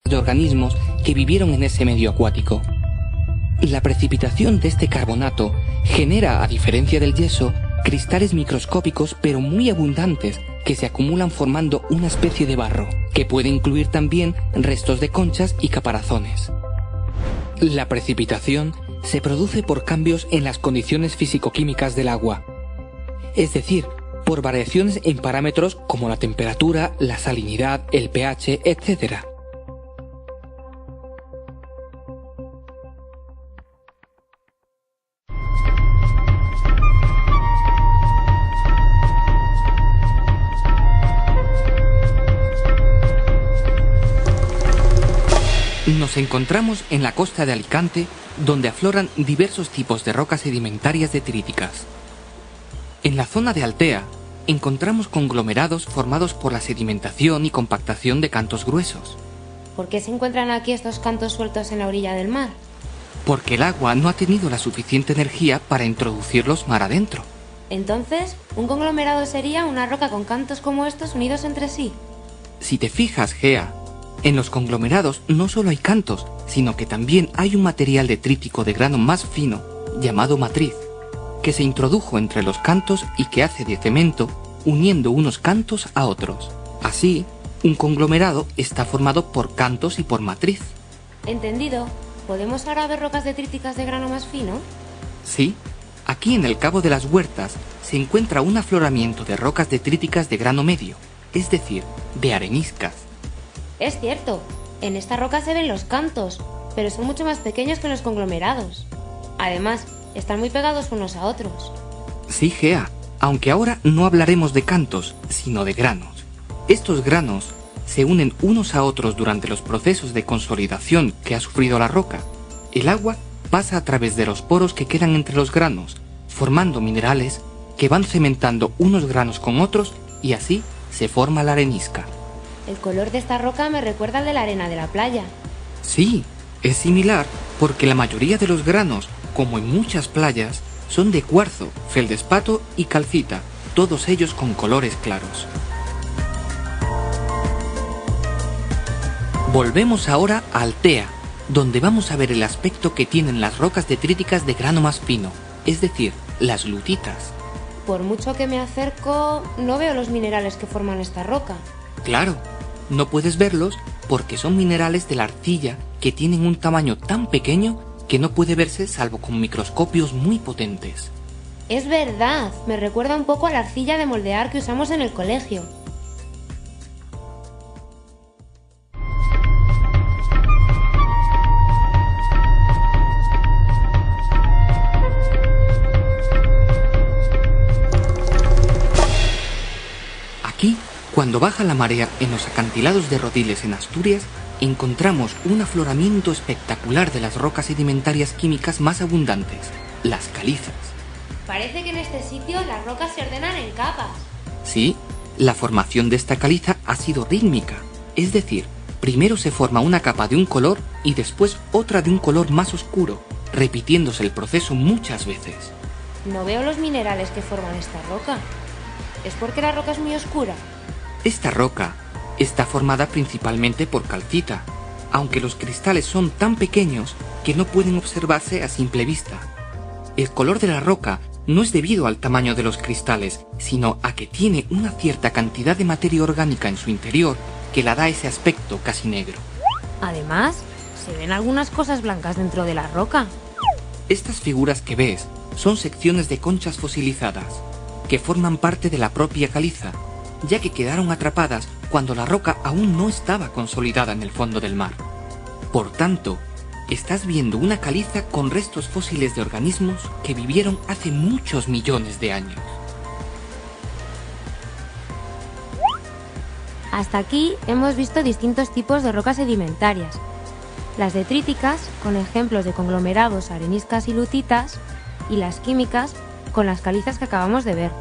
de organismos que vivieron en ese medio acuático. La precipitación de este carbonato genera, a diferencia del yeso, cristales microscópicos pero muy abundantes que se acumulan formando una especie de barro, que puede incluir también restos de conchas y caparazones. La precipitación se produce por cambios en las condiciones físico-químicas del agua, es decir, por variaciones en parámetros como la temperatura, la salinidad, el pH, etc. Nos encontramos en la costa de Alicante, donde afloran diversos tipos de rocas sedimentarias detríticas. En la zona de Altea encontramos conglomerados formados por la sedimentación y compactación de cantos gruesos. ¿Por qué se encuentran aquí estos cantos sueltos en la orilla del mar? Porque el agua no ha tenido la suficiente energía para introducirlos mar adentro. Entonces, ¿un conglomerado sería una roca con cantos como estos unidos entre sí? Si te fijas, Gea, en los conglomerados no solo hay cantos, sino que también hay un material detrítico de grano más fino, llamado matriz, que se introdujo entre los cantos y que hace de cemento, uniendo unos cantos a otros. Así, un conglomerado está formado por cantos y por matriz. Entendido. ¿Podemos ahora ver rocas detríticas de grano más fino? Sí, aquí en el Cabo de las Huertas se encuentra un afloramiento de rocas detríticas de grano medio, es decir, de areniscas. Es cierto, en esta roca se ven los cantos, pero son mucho más pequeños que los conglomerados. Además, están muy pegados unos a otros. Sí, Gea, aunque ahora no hablaremos de cantos, sino de granos. Estos granos se unen unos a otros durante los procesos de consolidación que ha sufrido la roca. El agua pasa a través de los poros que quedan entre los granos, formando minerales que van cementando unos granos con otros y así se forma la arenisca. El color de esta roca me recuerda al de la arena de la playa. Sí, es similar porque la mayoría de los granos, como en muchas playas, son de cuarzo, feldespato y calcita, todos ellos con colores claros. Volvemos ahora a Altea, donde vamos a ver el aspecto que tienen las rocas detríticas de grano más fino, es decir, las lutitas. Por mucho que me acerco, no veo los minerales que forman esta roca. Claro, no puedes verlos porque son minerales de la arcilla que tienen un tamaño tan pequeño que no puede verse salvo con microscopios muy potentes. Es verdad, me recuerda un poco a la arcilla de moldear que usamos en el colegio. Aquí, cuando baja la marea en los acantilados de Rodiles en Asturias, encontramos un afloramiento espectacular de las rocas sedimentarias químicas más abundantes, las calizas. Parece que en este sitio las rocas se ordenan en capas. Sí, la formación de esta caliza ha sido rítmica, es decir, primero se forma una capa de un color y después otra de un color más oscuro, repitiéndose el proceso muchas veces. No veo los minerales que forman esta roca. ¿Es porque la roca es muy oscura? Esta roca está formada principalmente por calcita, aunque los cristales son tan pequeños que no pueden observarse a simple vista. El color de la roca no es debido al tamaño de los cristales, sino a que tiene una cierta cantidad de materia orgánica en su interior que la da ese aspecto casi negro. Además, se ven algunas cosas blancas dentro de la roca. Estas figuras que ves son secciones de conchas fosilizadas, que forman parte de la propia caliza, ya que quedaron atrapadas cuando la roca aún no estaba consolidada en el fondo del mar. Por tanto, estás viendo una caliza con restos fósiles de organismos que vivieron hace muchos millones de años. Hasta aquí hemos visto distintos tipos de rocas sedimentarias. Las detríticas, con ejemplos de conglomerados, areniscas y lutitas, y las químicas, con las calizas que acabamos de ver.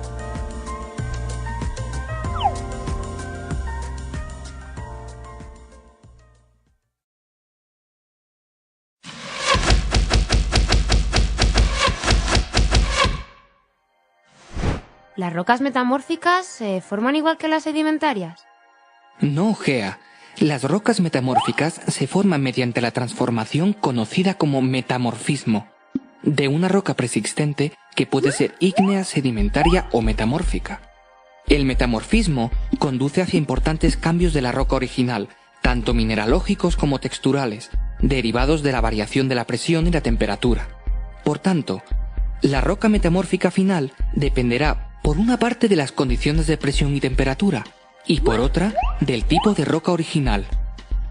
¿Las rocas metamórficas se forman igual que las sedimentarias? No, Gea. Las rocas metamórficas se forman mediante la transformación conocida como metamorfismo, de una roca preexistente que puede ser ígnea, sedimentaria o metamórfica. El metamorfismo conduce hacia importantes cambios de la roca original, tanto mineralógicos como texturales, derivados de la variación de la presión y la temperatura. Por tanto, la roca metamórfica final dependerá por una parte de las condiciones de presión y temperatura, y por otra del tipo de roca original,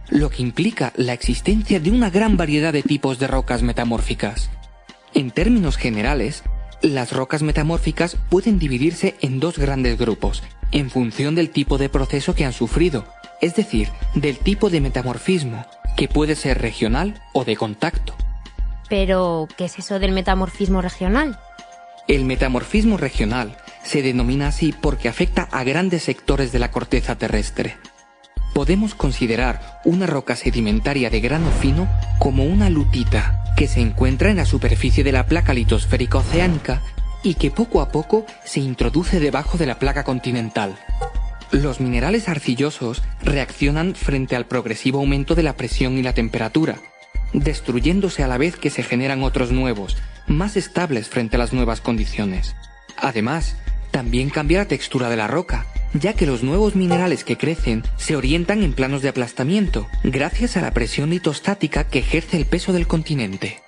lo que implica la existencia de una gran variedad de tipos de rocas metamórficas. En términos generales, las rocas metamórficas pueden dividirse en dos grandes grupos, en función del tipo de proceso que han sufrido, es decir, del tipo de metamorfismo, que puede ser regional o de contacto. Pero, ¿qué es eso del metamorfismo regional? El metamorfismo regional se denomina así porque afecta a grandes sectores de la corteza terrestre. Podemos considerar una roca sedimentaria de grano fino como una lutita, que se encuentra en la superficie de la placa litosférica oceánica y que poco a poco se introduce debajo de la placa continental. Los minerales arcillosos reaccionan frente al progresivo aumento de la presión y la temperatura, destruyéndose a la vez que se generan otros nuevos, más estables frente a las nuevas condiciones. Además, también cambia la textura de la roca, ya que los nuevos minerales que crecen se orientan en planos de aplastamiento, gracias a la presión litostática que ejerce el peso del continente.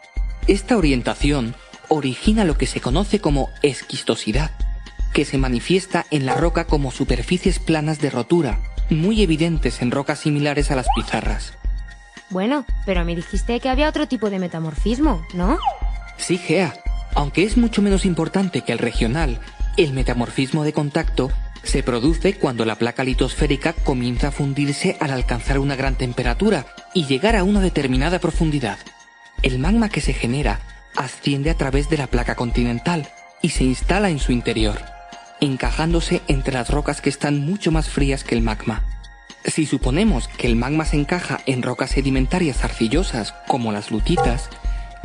Esta orientación origina lo que se conoce como esquistosidad, que se manifiesta en la roca como superficies planas de rotura, muy evidentes en rocas similares a las pizarras. Bueno, pero me dijiste que había otro tipo de metamorfismo, ¿no? Sí, Gea, aunque es mucho menos importante que el regional, el metamorfismo de contacto se produce cuando la placa litosférica comienza a fundirse al alcanzar una gran temperatura y llegar a una determinada profundidad. El magma que se genera asciende a través de la placa continental y se instala en su interior, encajándose entre las rocas que están mucho más frías que el magma. Si suponemos que el magma se encaja en rocas sedimentarias arcillosas como las lutitas,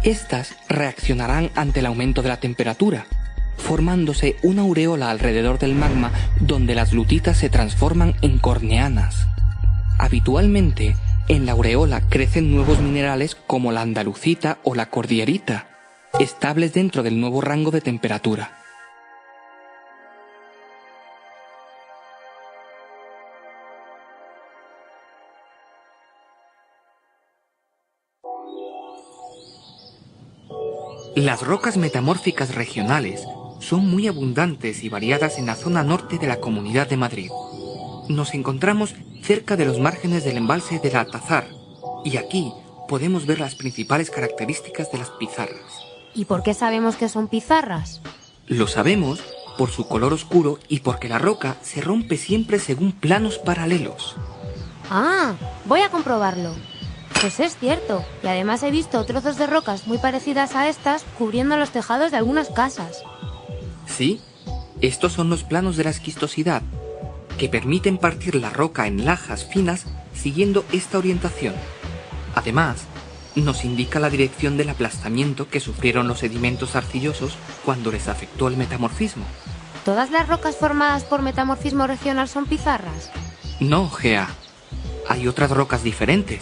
estas reaccionarán ante el aumento de la temperatura, formándose una aureola alrededor del magma donde las lutitas se transforman en corneanas. Habitualmente, en la aureola crecen nuevos minerales como la andalucita o la cordierita, estables dentro del nuevo rango de temperatura. Las rocas metamórficas regionales son muy abundantes y variadas en la zona norte de la Comunidad de Madrid. Nos encontramos cerca de los márgenes del embalse del Altazar, y aquí podemos ver las principales características de las pizarras. ¿Y por qué sabemos que son pizarras? Lo sabemos por su color oscuro y porque la roca se rompe siempre según planos paralelos. Ah, voy a comprobarlo. Pues es cierto, y además he visto trozos de rocas muy parecidas a estas cubriendo los tejados de algunas casas. Sí, estos son los planos de la esquistosidad, que permiten partir la roca en lajas finas siguiendo esta orientación. Además, nos indica la dirección del aplastamiento que sufrieron los sedimentos arcillosos cuando les afectó el metamorfismo. ¿Todas las rocas formadas por metamorfismo regional son pizarras? No, Gea. Hay otras rocas diferentes.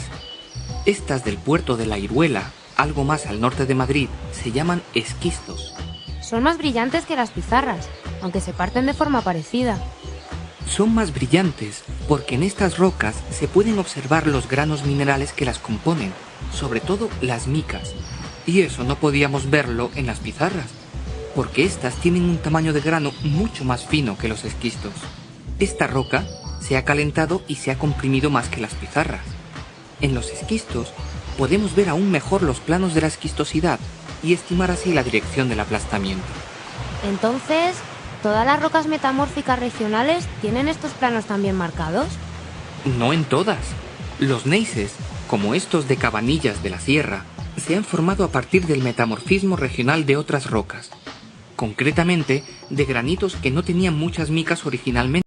Estas del puerto de La Iruela, algo más al norte de Madrid, se llaman esquistos. Son más brillantes que las pizarras, aunque se parten de forma parecida. Son más brillantes porque en estas rocas se pueden observar los granos minerales que las componen, sobre todo las micas, y eso no podíamos verlo en las pizarras, porque estas tienen un tamaño de grano mucho más fino que los esquistos. Esta roca se ha calentado y se ha comprimido más que las pizarras. En los esquistos podemos ver aún mejor los planos de la esquistosidad y estimar así la dirección del aplastamiento. Entonces, ¿todas las rocas metamórficas regionales tienen estos planos también marcados? No en todas. Los neises, como estos de Cabanillas de la Sierra, se han formado a partir del metamorfismo regional de otras rocas, concretamente de granitos que no tenían muchas micas originalmente.